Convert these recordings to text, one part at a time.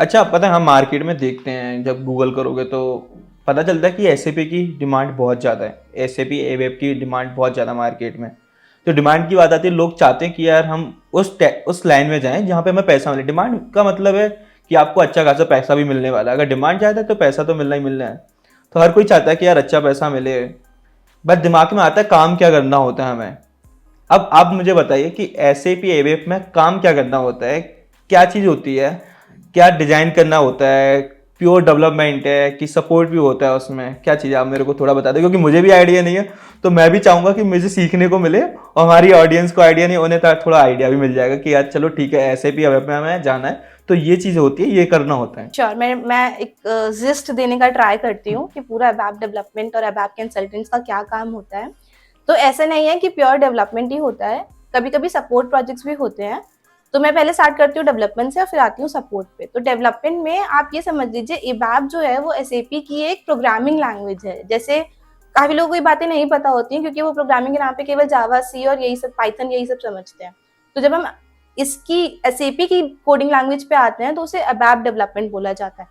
अच्छा, पता है हम मार्केट में देखते हैं, जब गूगल करोगे तो पता चलता है कि एसएपी की डिमांड बहुत ज़्यादा है। एसएपी एवेप की डिमांड बहुत ज़्यादा मार्केट में। तो डिमांड की बात आती है, लोग चाहते हैं कि यार हम उस लाइन में जाएं जहाँ पे हमें पैसा मिले। डिमांड का मतलब है कि आपको अच्छा खासा पैसा भी मिलने वाला है। अगर डिमांड ज़्यादा है तो पैसा तो मिलना ही मिलना है। तो हर कोई चाहता है कि यार अच्छा पैसा मिले, बस दिमाग में आता है काम क्या करना होता है हमें। अब आप मुझे बताइए कि एसएपी एवेप में काम क्या करना होता है, क्या चीज़ होती है, क्या डिजाइन करना होता है, प्योर डेवलपमेंट है कि सपोर्ट भी होता है उसमें, क्या चीज़ है? आप मेरे को थोड़ा बता दें, क्योंकि मुझे भी आइडिया नहीं है। तो मैं भी चाहूंगा कि मुझे सीखने को मिले और हमारी ऑडियंस को आइडिया नहीं, उन्हें थोड़ा आइडिया भी मिल जाएगा कि यार चलो ठीक है, एसएपी एवेप में हमें जाना है तो ये चीज़ होती है, ये करना होता है। श्योर, मैं एक जिस्ट देने का ट्राई करती हूँ कि पूरा अबैप डेवलपमेंट और अबैप कंसल्टेंट्स का क्या काम होता है। तो ऐसा नहीं है कि प्योर डेवलपमेंट ही होता है, कभी कभी सपोर्ट प्रोजेक्ट्स भी होते हैं। तो मैं पहले स्टार्ट करती हूँ डेवलपमेंट से और फिर आती हूँ सपोर्ट पे। तो डेवलपमेंट में आप ये समझ लीजिए, अबैप जो है वो एसएपी की एक प्रोग्रामिंग लैंग्वेज है। जैसे काफी लोगों को ये बातें नहीं पता होती हैं क्योंकि वो प्रोग्रामिंग के नाम पे केवल जावा, सी और यही सब, पाइथन यही सब समझते हैं। तो जब हम इसकी एसएपी की कोडिंग लैंग्वेज पे आते हैं तो उसे अबैप डेवलपमेंट बोला जाता है।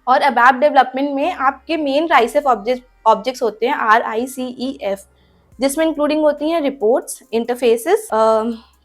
और अबैप डेवलपमेंट में आपके मेन राइसेफ ऑब्जेक्ट्स होते हैं, RICEF, जिसमें इंक्लूडिंग होती हैं reports, interfaces,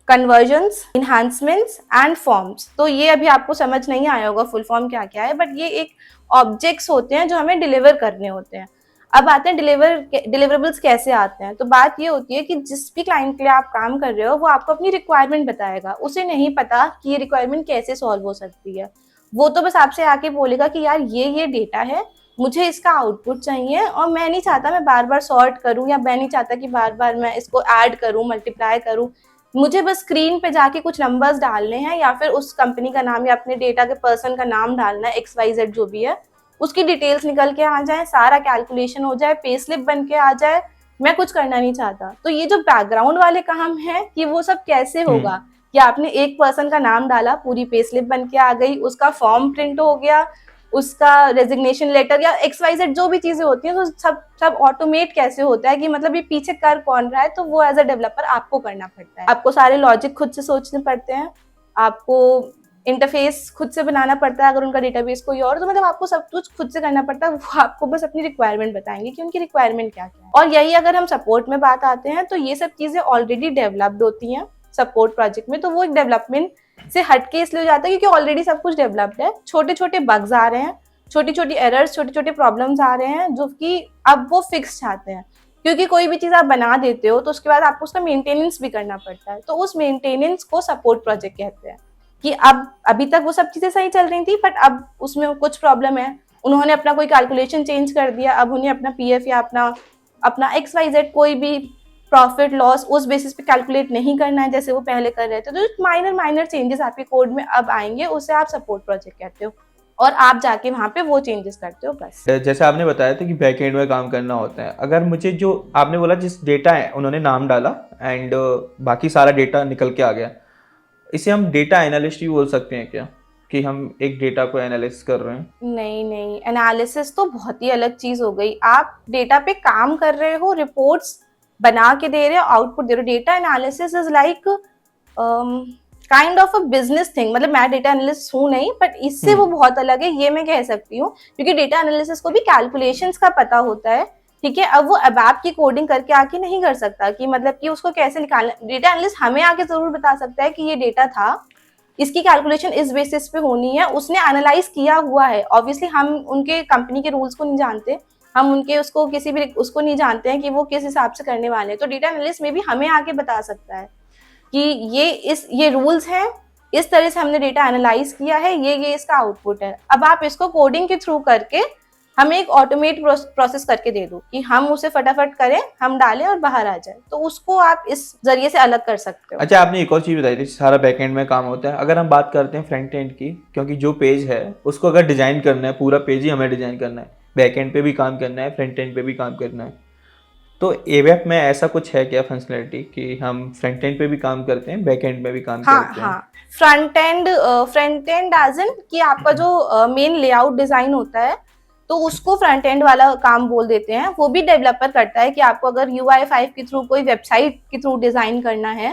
conversions, enhancements and forms. तो ये अभी आपको समझ नहीं आया होगा फुल फॉर्म क्या क्या है, बट ये एक ऑब्जेक्ट्स होते हैं जो हमें डिलीवर करने होते हैं। अब आते हैं डिलीवरेबल्स कैसे आते हैं। तो बात ये होती है कि जिस भी क्लाइंट के लिए आप काम कर रहे हो वो आपको अपनी रिक्वायरमेंट बताएगा। उसे नहीं पता कि ये रिक्वायरमेंट कैसे सॉल्व हो सकती है। वो तो बस आपसे आके बोलेगा कि यार ये डेटा है, मुझे इसका आउटपुट चाहिए और मैं नहीं चाहता मैं बार बार सॉर्ट करूं, या मैं नहीं चाहता कि बार बार मैं इसको ऐड करूं, मल्टीप्लाई करूं। मुझे बस स्क्रीन पे जाके कुछ नंबर्स डालने हैं या फिर उस कंपनी का नाम या अपने डेटा के पर्सन का नाम डालना है, XYZ जो भी है, उसकी डिटेल्स निकल के आ जाए, सारा कैलकुलेशन हो जाए, पे स्लिप बन के आ जाए। मैं कुछ करना नहीं चाहता। तो ये जो बैकग्राउंड वाले काम है कि वो सब कैसे होगा, हम्म। कि आपने एक पर्सन का नाम डाला, पूरी पे स्लिप बन के आ गई, उसका फॉर्म प्रिंट हो गया, उसका रेजिग्नेशन लेटर या XYZ जो भी चीजें होती हैं, तो सब सब ऑटोमेट कैसे होता है कि मतलब ये पीछे कर कौन रहा है। तो वो एज अ डेवलपर आपको करना पड़ता है। आपको सारे लॉजिक खुद से सोचने पड़ते हैं, आपको इंटरफेस खुद से बनाना पड़ता है। अगर उनका डेटाबेस कोई और, तो मतलब आपको सब कुछ खुद से करना पड़ता है। वो आपको बस अपनी रिक्वायरमेंट बताएंगे कि उनकी रिक्वायरमेंट क्या क्या है। और यही अगर हम सपोर्ट में बात आते हैं तो ये सब चीजें ऑलरेडी डेवलप्ड होती हैं सपोर्ट प्रोजेक्ट में। तो वो एक डेवलपमेंट से हटके इसलिए हो जाता है क्योंकि ऑलरेडी सब कुछ डेवलप्ड है। छोटे छोटे बग्स आ रहे हैं, छोटी छोटी एरर्स, छोटे छोटे प्रॉब्लम्स आ रहे हैं जो कि अब वो फिक्स चाहते हैं। क्योंकि कोई भी चीज आप बना देते हो तो उसके बाद आपको उसका मेंटेनेंस भी करना पड़ता है। तो उस मेंटेनेंस को सपोर्ट प्रोजेक्ट कहते हैं। कि अब अभी तक वो सब चीजें सही चल रही थी, बट अब उसमें कुछ प्रॉब्लम है, उन्होंने अपना कोई कैलकुलेशन चेंज कर दिया, अब उन्हें अपना PF या अपना अपना XYZ कोई भी प्रॉफिट लॉस उस बेसिस पे कैलकुलेट नहीं करना है जैसे वो पहले कर रहे थे। तो माइनर माइनर चेंजेस आपके कोड में अब आएंगे, उसे आप सपोर्ट प्रोजेक्ट कहते हो और आप जाके वहां पे वो चेंजेस करते हो बस। जैसे आपने बताया था कि बैकएंड में काम करना होता है, अगर मुझे जो आपने बोला जिस डेटा है उन्होंने नाम डाला एंड बाकी सारा डेटा निकल के आ गया, इसे हम डेटा एनालिस्ट भी बोल सकते हैं क्या, कि हम एक डेटा को एनालिसिस कर रहे हैं? नहीं नहीं, एनालिसिस तो बहुत ही अलग चीज हो गई। आप डेटा पे काम कर रहे हो, रिपोर्ट्स बना के दे रहे हो, आउटपुट दे रहे हो। Data analysis is like kind of a business thing. मतलब मैं डेटा एनालिस्ट हूँ नहीं, बट इससे वो हम्म। बहुत अलग है, ये मैं कह सकती हूँ। क्योंकि डेटा एनालिसिस को भी कैलकुलेशंस का पता होता है, ठीक है। अब वो अबैप की कोडिंग करके आके नहीं कर सकता कि मतलब कि उसको कैसे निकालना। डेटा एनालिस्ट हमें आके जरूर बता सकता है कि ये डेटा था, इसकी कैलकुलेशन इस बेसिस पे होनी है, उसने एनालाइज किया हुआ है। ऑब्वियसली हम उनके कंपनी के रूल्स को नहीं जानते, हम उनके उसको किसी भी उसको नहीं जानते हैं कि वो किस हिसाब से करने वाले हैं। तो डेटा एनालिस्ट में भी हमें आके बता सकता है कि ये रूल्स हैं, इस तरह से हमने डेटा एनालाइज किया है, ये इसका आउटपुट है। अब आप इसको कोडिंग के थ्रू करके हमें एक ऑटोमेट प्रोसेस करके दे दो कि हम उसे फटाफट करें, हम डालें और बाहर आ जाए। तो उसको आप इस जरिए से अलग कर सकते हो। अच्छा, आपने एक और चीज़ बताई थी, सारा बैकएंड में काम होता है। अगर हम बात करते हैं फ्रंट एंड की, क्योंकि जो पेज है उसको अगर डिज़ाइन करना है, पूरा पेज ही हमें डिज़ाइन करना है, बैकएंड पे भी काम करना है, फ्रंट एंड पे भी काम करना है, तो एवेप में ऐसा कुछ है क्या फंक्शनलिटी कि हम फ्रंट एंड पे भी काम करते हैं, बैक एंड में भी काम हाँ करते हाँ, हैं? फ्रंट एंड एज इन कि आपका जो मेन लेआउट डिजाइन होता है, तो उसको फ्रंट एंड वाला काम बोल देते हैं। वो भी डेवलपर करता है कि आपको अगर UI5 के थ्रू कोई वेबसाइट के थ्रू डिजाइन करना है,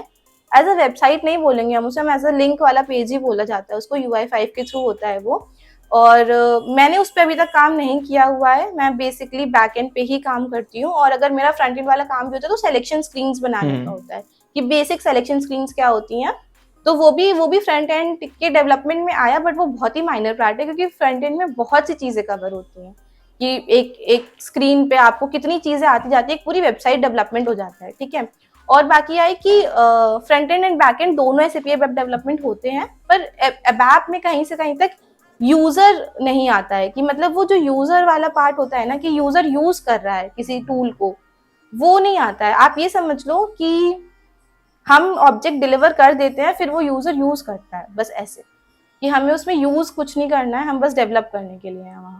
एज अ वेबसाइट नहीं बोलेंगे हम उसे, हम एज अ लिंक वाला पेज ही बोला जाता है उसको, UI5 के थ्रू होता है वो। और मैंने उस पर अभी तक काम नहीं किया हुआ है। मैं बेसिकली बैक एंड पे ही काम करती हूँ, और अगर मेरा फ्रंट एंड वाला काम भी होता है तो सिलेक्शन स्क्रीन्स बनाने का होता है कि बेसिक सिलेक्शन स्क्रीन्स क्या होती हैं। तो वो भी फ्रंट एंड के डेवलपमेंट में आया, बट वो बहुत ही माइनर पार्ट है क्योंकि फ्रंट एंड में बहुत सी चीज़ें कवर होती हैं कि एक स्क्रीन पे आपको कितनी चीज़ें आती जाती है, एक पूरी वेबसाइट डेवलपमेंट हो जाता है, ठीक है। और बाकी आए कि फ्रंट एंड बैक एंड दोनों SAP वेब डेवलपमेंट होते हैं, पर एबैप में कहीं से कहीं तक यूजर नहीं आता है कि मतलब वो जो यूजर वाला पार्ट होता है ना, कि यूजर यूज कर रहा है किसी टूल को, वो नहीं आता है। आप ये समझ लो कि हम ऑब्जेक्ट डिलीवर कर देते हैं, फिर वो यूजर यूज करता है, बस ऐसे कि हमें उसमें यूज कुछ नहीं करना है, हम बस डेवलप करने के लिए हैं वहाँ।